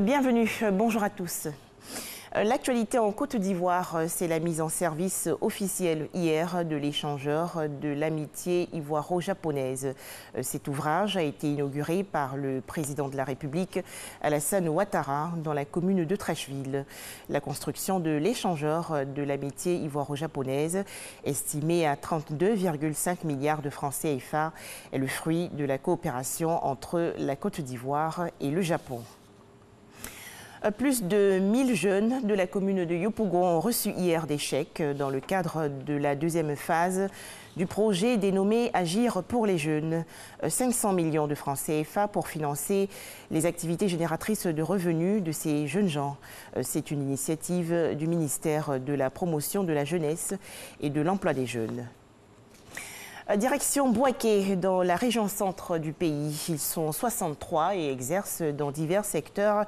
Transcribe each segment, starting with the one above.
Bienvenue, bonjour à tous. L'actualité en Côte d'Ivoire, c'est la mise en service officielle hier de l'échangeur de l'amitié ivoiro-japonaise. Cet ouvrage a été inauguré par le président de la République, Alassane Ouattara, dans la commune de Treichville. La construction de l'échangeur de l'amitié ivoiro-japonaise, estimée à 32,5 milliards de francs CFA, est le fruit de la coopération entre la Côte d'Ivoire et le Japon. Plus de 1000 jeunes de la commune de Yopougon ont reçu hier des chèques dans le cadre de la deuxième phase du projet dénommé Agir pour les jeunes. 500 millions de francs CFA pour financer les activités génératrices de revenus de ces jeunes gens. C'est une initiative du ministère de la Promotion de la Jeunesse et de l'Emploi des jeunes. Direction Bouaké, dans la région centre du pays. Ils sont 63 et exercent dans divers secteurs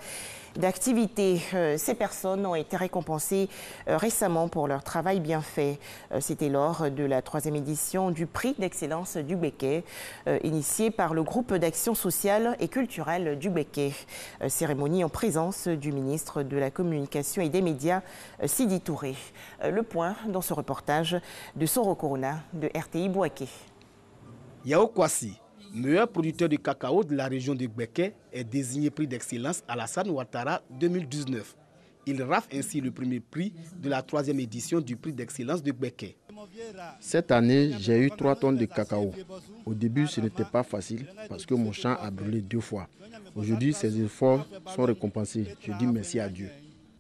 d'activité. Ces personnes ont été récompensées récemment pour leur travail bien fait. C'était lors de la 3e édition du prix d'excellence du Béquet, initié par le groupe d'action sociale et culturelle du Béquet. Cérémonie en présence du ministre de la Communication et des Médias, Sidi Touré. Le point dans ce reportage de Soro Corona de RTI Bouaké. Yao Kwasi, meilleur producteur de cacao de la région de Béquet, est désigné prix d'excellence Alassane Ouattara 2019. Il rafle ainsi le premier prix de la 3e édition du prix d'excellence de Béquet. Cette année, j'ai eu 3 tonnes de cacao. Au début, ce n'était pas facile parce que mon champ a brûlé 2 fois. Aujourd'hui, ces efforts sont récompensés. Je dis merci à Dieu.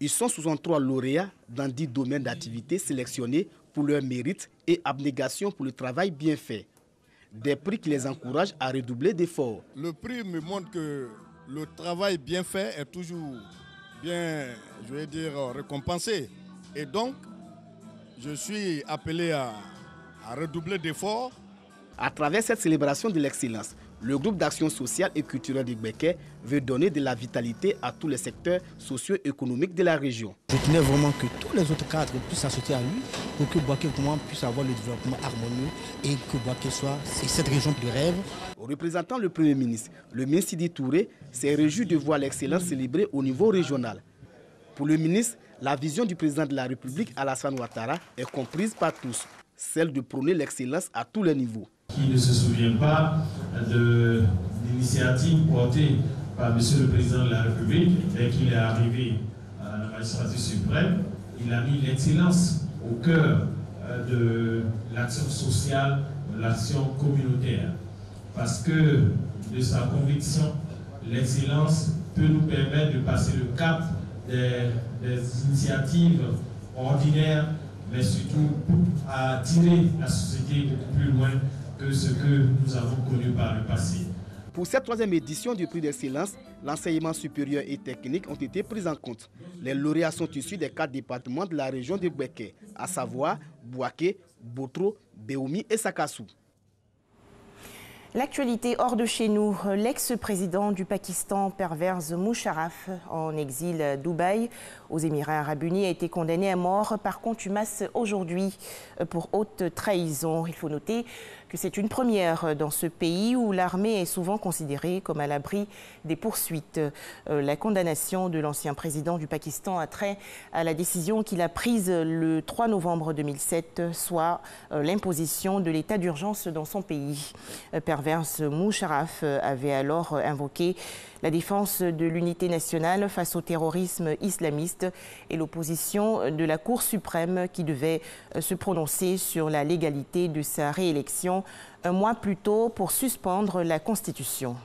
Ils sont 63 lauréats dans 10 domaines d'activité sélectionnés pour leur mérite et abnégation pour le travail bien fait. Des prix qui les encouragent à redoubler d'efforts. Le prix me montre que le travail bien fait est toujours bien, je vais dire, récompensé. Et donc, je suis appelé à redoubler d'efforts. À travers cette célébration de l'excellence, le groupe d'action sociale et culturelle de Béquet veut donner de la vitalité à tous les secteurs socio-économiques de la région. Je tenais vraiment que tous les autres cadres puissent s'associer à lui pour que Bouaké puisse avoir le développement harmonieux et que Bouaké soit cette région de rêve. Représentant le Premier ministre, le ministre Sidi Touré s'est réjoui de voir l'excellence célébrée au niveau régional. Pour le ministre, la vision du président de la République, Alassane Ouattara, est comprise par tous, celle de prôner l'excellence à tous les niveaux. Qui ne se souvient pas de l'initiative portée par M. le Président de la République dès qu'il est arrivé à la magistrature suprême. Il a mis l'excellence au cœur de l'action sociale, de l'action communautaire. Parce que de sa conviction, l'excellence peut nous permettre de passer le cap des initiatives ordinaires, mais surtout à tirer la société beaucoup plus loin que ce que nous avons connu par le passé. Pour cette 3e édition du prix d'excellence, l'enseignement supérieur et technique ont été pris en compte. Les lauréats sont issus des 4 départements de la région de Béquet, à savoir Bouaké, Botro, Béoumi et Sakassou. L'actualité hors de chez nous, l'ex-président du Pakistan, Pervez Musharraf, en exil à Dubaï, aux Émirats arabes unis, a été condamné à mort par contumace aujourd'hui pour haute trahison. Il faut noter que c'est une première dans ce pays où l'armée est souvent considérée comme à l'abri des poursuites. La condamnation de l'ancien président du Pakistan a trait à la décision qu'il a prise le 3 novembre 2007, soit l'imposition de l'état d'urgence dans son pays. Pervez Musharraf avait alors invoqué la défense de l'unité nationale face au terrorisme islamiste et l'opposition de la Cour suprême qui devait se prononcer sur la légalité de sa réélection un mois plus tôt pour suspendre la Constitution.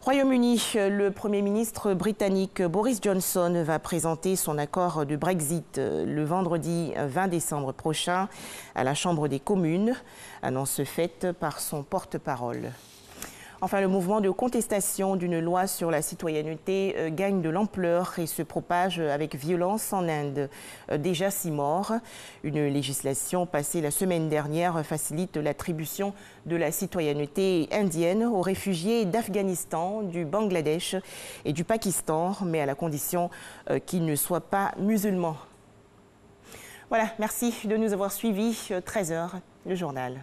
Royaume-Uni, le Premier ministre britannique Boris Johnson va présenter son accord de Brexit le vendredi 20 décembre prochain à la Chambre des communes, annonce faite par son porte-parole. Enfin, le mouvement de contestation d'une loi sur la citoyenneté gagne de l'ampleur et se propage avec violence en Inde. Déjà 6 morts. Une législation passée la semaine dernière facilite l'attribution de la citoyenneté indienne aux réfugiés d'Afghanistan, du Bangladesh et du Pakistan, mais à la condition qu'ils ne soient pas musulmans. Voilà, merci de nous avoir suivis. 13h, le journal.